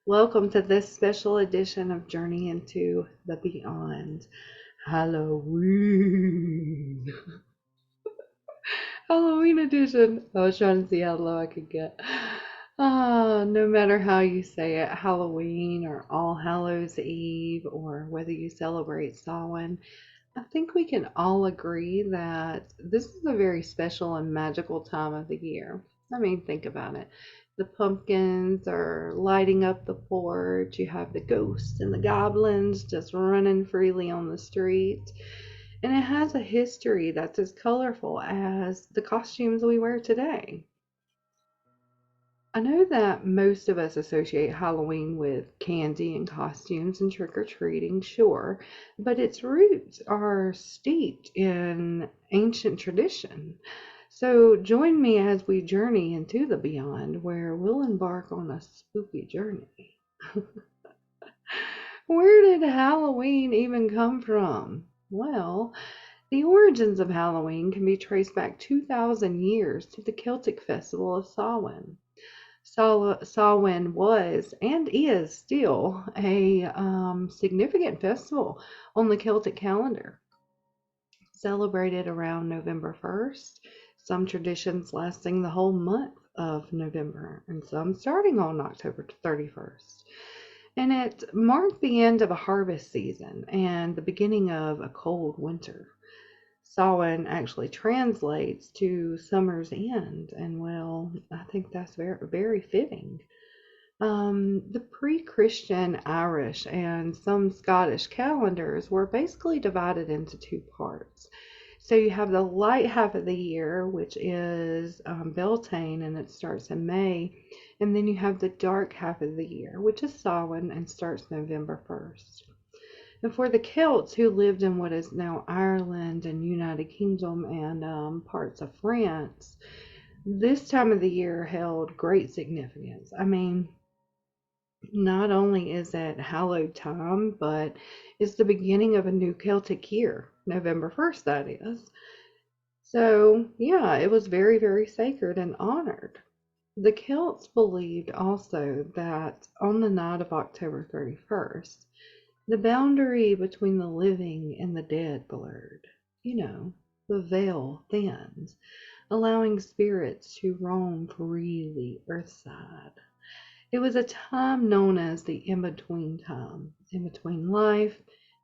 Welcome to this special edition of Journey into the Beyond Halloween. Halloween edition. I was trying to see how low I could get. No matter how you say it, Halloween or All Hallows Eve, or whether you celebrate Samhain, I think we can all agree that this is a very special and magical time of the year. I mean, think about it. The pumpkins are lighting up the porch. You have the ghosts and the goblins just running freely on the street. And it has a history that's as colorful as the costumes we wear today. I know that most of us associate Halloween with candy and costumes and trick or treating, sure, but its roots are steeped in ancient tradition. So join me as we journey into the beyond, where we'll embark on a spooky journey. Where did Halloween even come from? Well, the origins of Halloween can be traced back 2,000 years to the Celtic festival of Samhain. Samhain was and is still a significant festival on the Celtic calendar, celebrated around November 1st, some traditions lasting the whole month of November, and some starting on October 31st. And it marked the end of a harvest season and the beginning of a cold winter. Samhain actually translates to summer's end, and well, I think that's very, very fitting. The pre-Christian Irish and some Scottish calendars were basically divided into two parts. So you have the light half of the year, which is Beltane, and it starts in May, and then you have the dark half of the year, which is Samhain, and starts November 1st. And for the Celts who lived in what is now Ireland and United Kingdom and parts of France, this time of the year held great significance. I mean, not only is it hallowed time, but it's the beginning of a new Celtic year, November 1st, that is. So, yeah, it was very, very sacred and honored. The Celts believed also that on the night of October 31st, the boundary between the living and the dead blurred. You know, the veil thins, allowing spirits to roam freely earthside. It was a time known as the in-between time, in between life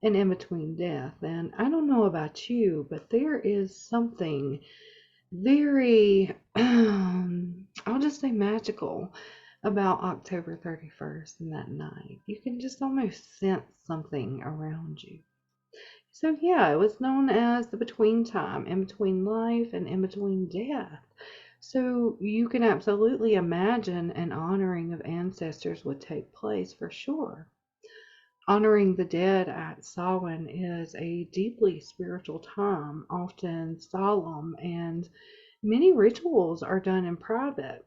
and in between death. And I don't know about you, but there is something very, I'll just say magical about October 31st and that night. You can just almost sense something around you. So, yeah, it was known as the between time, in between life and in between death. So, you can absolutely imagine an honoring of ancestors would take place for sure. Honoring the dead at Samhain is a deeply spiritual time, often solemn, and many rituals are done in private.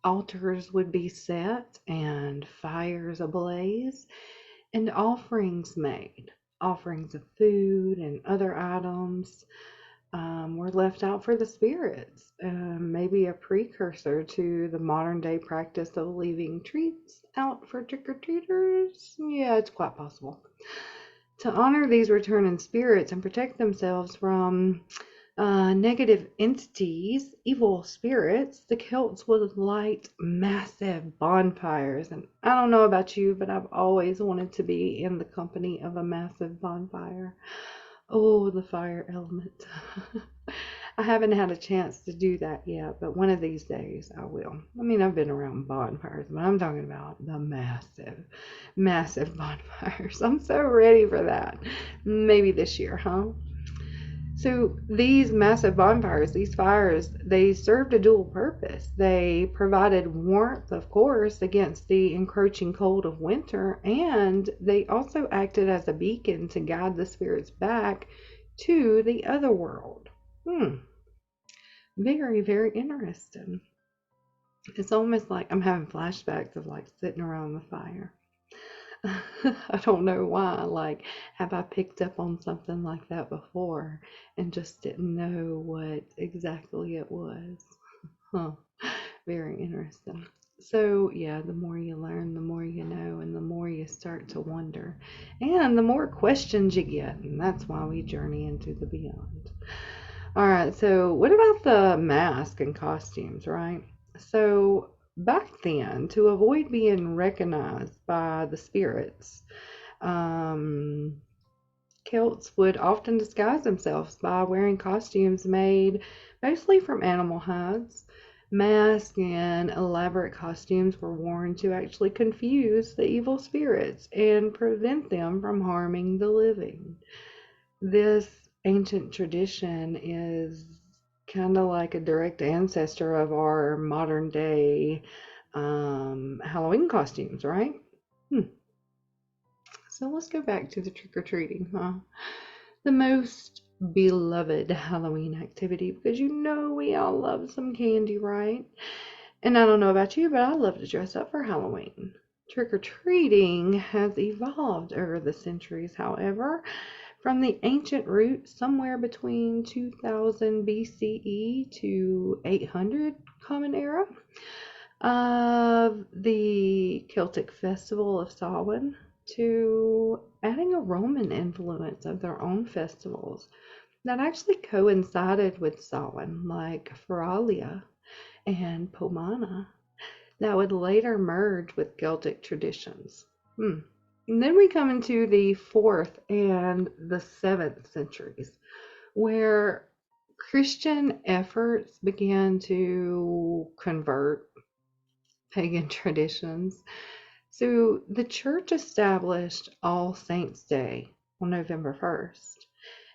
Altars would be set and fires ablaze and offerings made. Offerings of food and other items were left out for the spirits, maybe a precursor to the modern day practice of leaving treats out for trick or treaters. Yeah, it's quite possible. To honor these returning spirits and protect themselves from negative entities, evil spirits, the Celts would light massive bonfires. And I don't know about you, but I've always wanted to be in the company of a massive bonfire. Oh, the fire element. I haven't had a chance to do that yet, but one of these days I will. I mean, I've been around bonfires, but I'm talking about the massive, massive bonfires. I'm so ready for that. Maybe this year, huh? So these massive bonfires, these fires, they served a dual purpose. They provided warmth, of course, against the encroaching cold of winter, and they also acted as a beacon to guide the spirits back to the other world. Very, very interesting. It's almost like I'm having flashbacks of like sitting around the fire. I don't know why. Like, have I picked up on something like that before and just didn't know what exactly it was? Huh. Very interesting. So, yeah, the more you learn, the more you know, and the more you start to wonder, and the more questions you get, and that's why we journey into the beyond. All right, so what about the mask and costumes, right? So, back then, to avoid being recognized by the spirits, um, Celts would often disguise themselves by wearing costumes made mostly from animal hides. Masks and elaborate costumes were worn to actually confuse the evil spirits and prevent them from harming the living. This ancient tradition is kind of like a direct ancestor of our modern day Halloween costumes, right? Hmm. So let's go back to the trick or treating, huh? The most beloved Halloween activity because you know we all love some candy, right? And I don't know about you, but I love to dress up for Halloween. Trick or treating has evolved over the centuries, however, from the ancient root somewhere between 2000 BCE to 800 Common Era of the Celtic festival of Samhain to adding a Roman influence of their own festivals that actually coincided with Samhain, like Feralia and Pomona, that would later merge with Celtic traditions. And then we come into the 4th and the 7th centuries, where Christian efforts began to convert pagan traditions. So the church established All Saints' Day on November 1st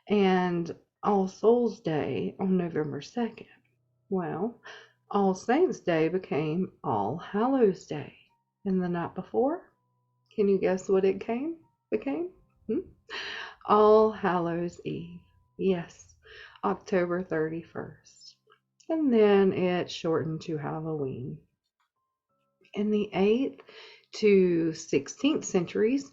and All Souls' Day on November 2nd. Well, All Saints' Day became All Hallows' Day. And the night before, can you guess what it became? Hmm? All Hallows' Eve. Yes, October 31st. And then it shortened to Halloween. In the 8th to 16th centuries,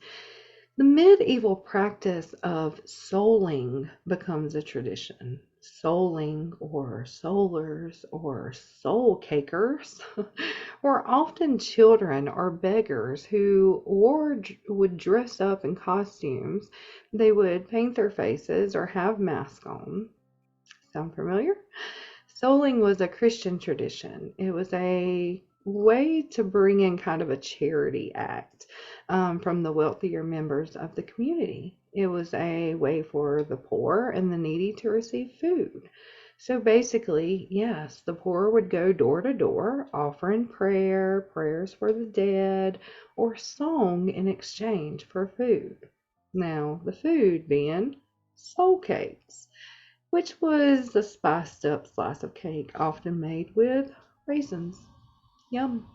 the medieval practice of souling becomes a tradition. Souling or soulers or soul cakers were often children or beggars who would dress up in costumes. They would paint their faces or have masks on. Sound familiar? Souling was a Christian tradition. It was a way to bring in kind of a charity act from the wealthier members of the community. It was a way for the poor and the needy to receive food. So basically, yes, the poor would go door to door offering prayers for the dead, or song in exchange for food. Now, the food being soul cakes, which was a spiced up slice of cake often made with raisins. Yum.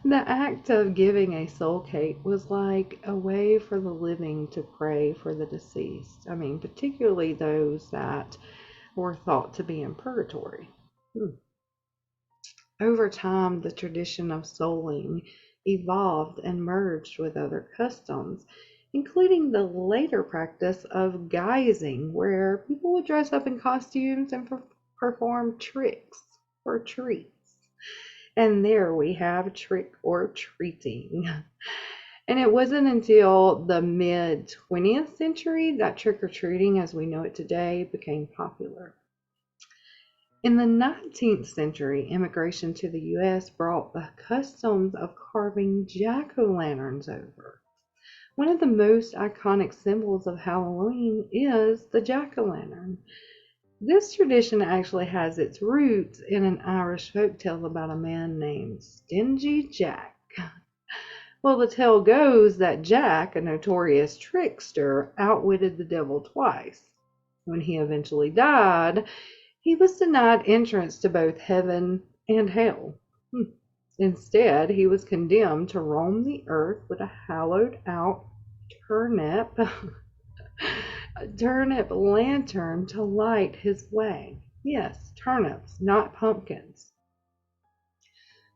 The act of giving a soul cake was like a way for the living to pray for the deceased. I mean, particularly those that were thought to be in purgatory. Over time, the tradition of souling evolved and merged with other customs, including the later practice of guising, where people would dress up in costumes and perform tricks or treats. And there we have trick or treating. And it wasn't until the mid 20th century that trick or treating as we know it today became popular. In the 19th century, immigration to the U.S. brought the customs of carving jack-o'-lanterns over. One of the most iconic symbols of Halloween is the jack-o'-lantern. This tradition actually has its roots in an Irish folktale about a man named Stingy Jack. Well, the tale goes that Jack, a notorious trickster, outwitted the devil twice. When he eventually died, he was denied entrance to both heaven and hell. Instead, he was condemned to roam the earth with a hollowed out turnip, a turnip lantern to light his way. Yes, turnips, not pumpkins.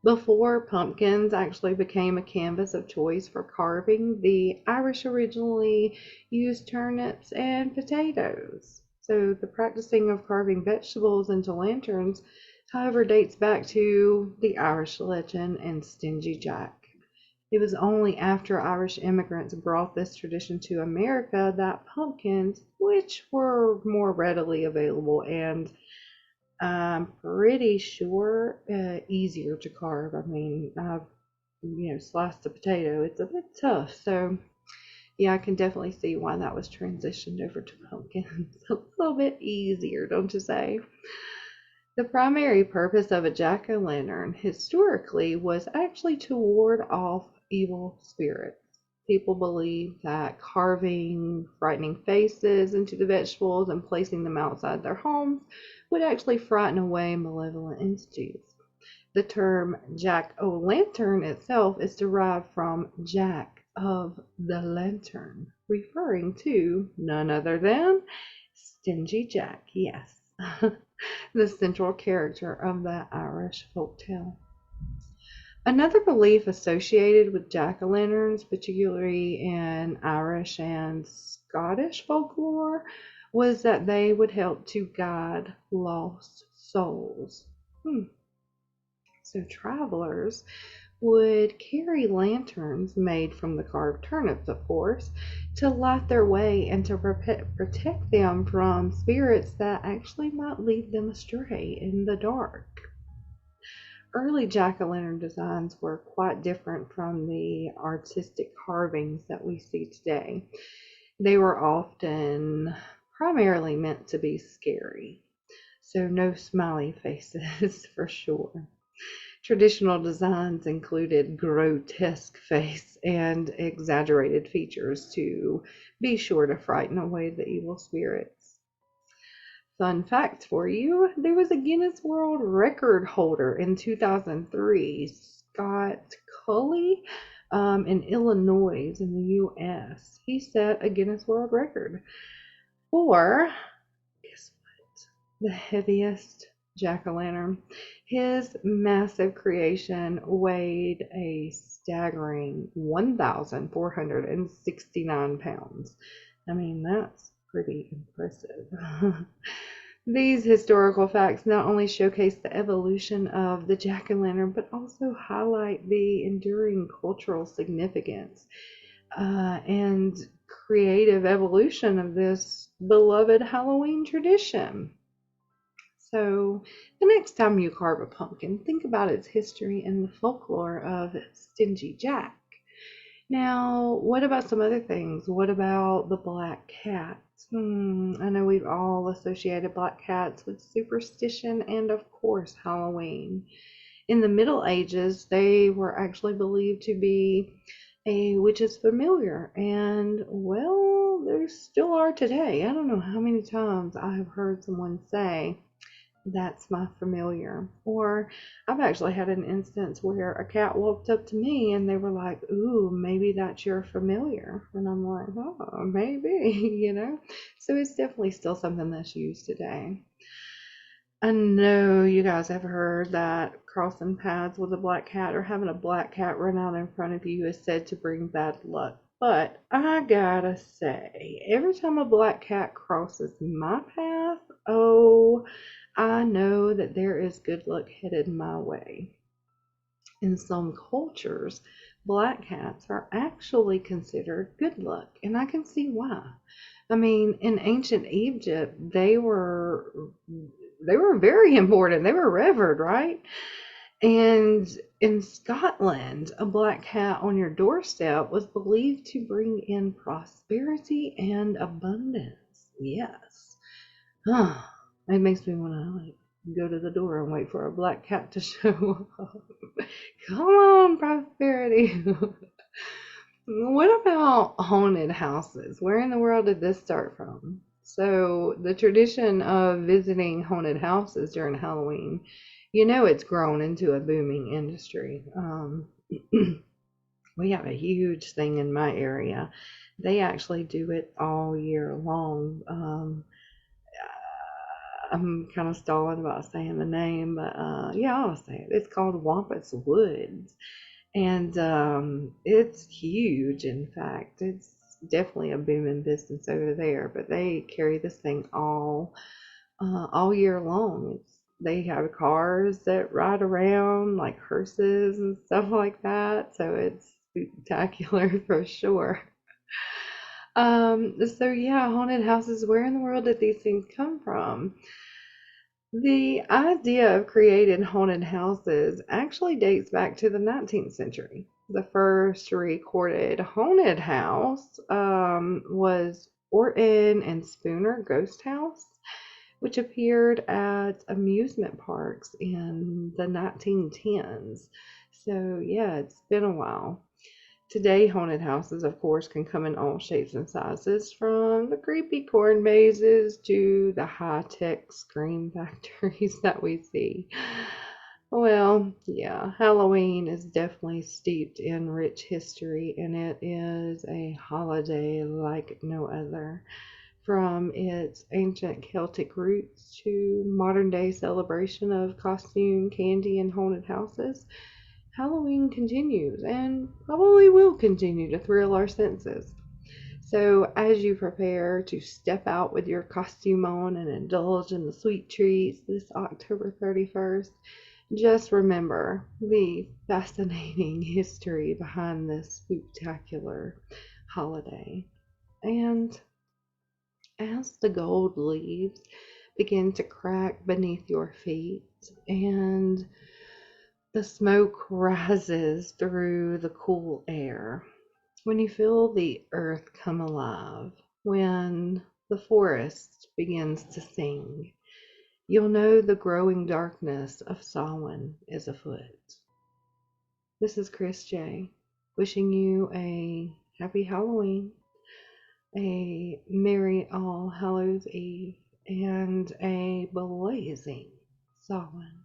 Before pumpkins actually became a canvas of choice for carving, the Irish originally used turnips and potatoes. So the practicing of carving vegetables into lanterns however, dates back to the Irish legend and Stingy Jack. It was only after Irish immigrants brought this tradition to America that pumpkins, which were more readily available and I'm pretty sure easier to carve. I mean, I've sliced a potato. It's a bit tough, so yeah, I can definitely see why that was transitioned over to pumpkins. A little bit easier, don't you say? The primary purpose of a jack-o'-lantern historically was actually to ward off evil spirits. People believed that carving frightening faces into the vegetables and placing them outside their homes would actually frighten away malevolent entities. The term jack-o'-lantern itself is derived from Jack of the Lantern, referring to none other than Stingy Jack, yes, the central character of the Irish folktale. Another belief associated with jack-o'-lanterns, particularly in Irish and Scottish folklore, was that they would help to guide lost souls. So travelers would carry lanterns made from the carved turnips, of course, to light their way and to protect them from spirits that actually might lead them astray in the dark. Early jack-o'-lantern designs were quite different from the artistic carvings that we see today. They were often primarily meant to be scary, so no smiley faces for sure. Traditional designs included grotesque face and exaggerated features to be sure to frighten away the evil spirits. Fun fact for you, there was a Guinness World Record holder in 2003, Scott Cully, in Illinois in the US. He set a Guinness World Record for, guess what, the heaviest jack-o'-lantern. His massive creation weighed a staggering 1,469 pounds. I mean, that's pretty impressive. These historical facts not only showcase the evolution of the jack-o'-lantern, but also highlight the enduring cultural significance and creative evolution of this beloved Halloween tradition. So, the next time you carve a pumpkin, think about its history and the folklore of Stingy Jack. Now, what about some other things? What about the black cat? I know we've all associated black cats with superstition and, of course, Halloween. In the Middle Ages, they were actually believed to be a witch's familiar, and well, there still are today. I don't know how many times I have heard someone say, "That's my familiar." Or I've actually had an instance where a cat walked up to me and they were like, "Ooh, maybe that's your familiar." And I'm like, "Oh, maybe." So it's definitely still something that's used today. I know you guys have heard that crossing paths with a black cat or having a black cat run out in front of you is said to bring bad luck. But I gotta say, every time a black cat crosses my path, oh, I know that there is good luck headed my way. In some cultures, black cats are actually considered good luck, and I can see why. I mean, in ancient Egypt, they were very important. They were revered, right? And in Scotland, a black cat on your doorstep was believed to bring in prosperity and abundance. Yes. It makes me want to go to the door and wait for a black cat to show up. Come on, prosperity. What about haunted houses? Where in the world did this start from? So, the tradition of visiting haunted houses during Halloween, it's grown into a booming industry. We have a huge thing in my area. They actually do it all year long. I'm kind of stalling about saying the name, but yeah, I'll say it. It's called Wampus Woods. And it's huge, in fact. It's definitely a booming business over there, but they carry this thing all year long. They have cars that ride around like hearses and stuff like that. So it's spectacular for sure. So yeah, haunted houses, where in the world did these things come from? The idea of creating haunted houses actually dates back to the 19th century. The first recorded haunted house was Orton and Spooner Ghost House, which appeared at amusement parks in the 1910s. So, yeah, it's been a while. Today, haunted houses, of course, can come in all shapes and sizes, from the creepy corn mazes to the high-tech scream factories that we see. Well, yeah, Halloween is definitely steeped in rich history, and it is a holiday like no other. From its ancient Celtic roots to modern day celebration of costume, candy, and haunted houses, Halloween continues and probably will continue to thrill our senses. So, as you prepare to step out with your costume on and indulge in the sweet treats this October 31st, just remember the fascinating history behind this spectacular holiday. And as the gold leaves begin to crack beneath your feet and the smoke rises through the cool air, when you feel the earth come alive, when the forest begins to sing, you'll know the growing darkness of Samhain is afoot. This is Chris J, wishing you a happy Halloween, a merry All Hallows Eve, and a blazing Samhain.